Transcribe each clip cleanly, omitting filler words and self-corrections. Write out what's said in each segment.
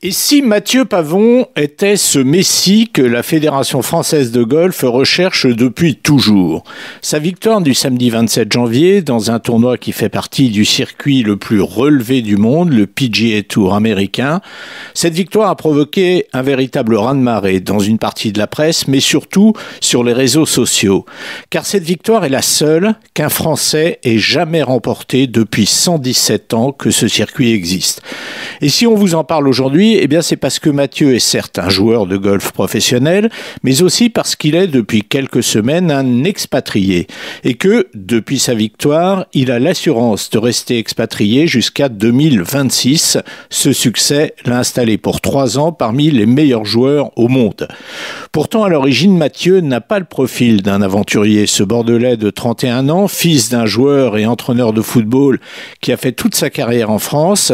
Et si Mathieu Pavon était ce messie que la Fédération française de golf recherche depuis toujours? Sa victoire du samedi 27 janvier dans un tournoi qui fait partie du circuit le plus relevé du monde, le PGA Tour américain, cette victoire a provoqué un véritable raz-de-marée dans une partie de la presse, mais surtout sur les réseaux sociaux. Car cette victoire est la seule qu'un Français ait jamais remportée depuis 117 ans que ce circuit existe. Et si on vous en parle aujourd'hui, eh bien c'est parce que Mathieu est certes un joueur de golf professionnel, mais aussi parce qu'il est depuis quelques semaines un expatrié et que, depuis sa victoire, il a l'assurance de rester expatrié jusqu'à 2026. Ce succès l'a installé pour 3 ans parmi les meilleurs joueurs au monde. Pourtant, à l'origine, Mathieu n'a pas le profil d'un aventurier. Ce Bordelais de 31 ans, fils d'un joueur et entraîneur de football qui a fait toute sa carrière en France,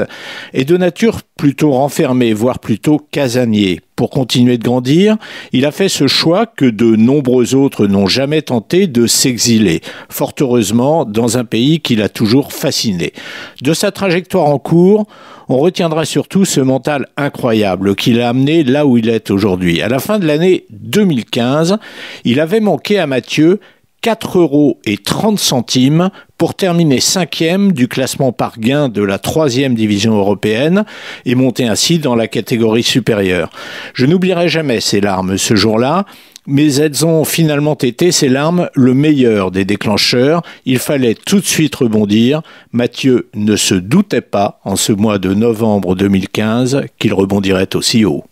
est de nature plutôt renfermé, voire plutôt casanier. Pour continuer de grandir, il a fait ce choix que de nombreux autres n'ont jamais tenté, de s'exiler, fort heureusement dans un pays qui l'a toujours fasciné. De sa trajectoire en cours, on retiendra surtout ce mental incroyable qui l'a amené là où il est aujourd'hui. À la fin de l'année 2015, il avait manqué à Mathieu 4,30 € pour terminer 5e du classement par gain de la 3e division européenne et monter ainsi dans la catégorie supérieure. Je n'oublierai jamais ces larmes ce jour-là, mais elles ont finalement été, ces larmes, le meilleur des déclencheurs. Il fallait tout de suite rebondir. Mathieu ne se doutait pas, en ce mois de novembre 2015, qu'il rebondirait aussi haut.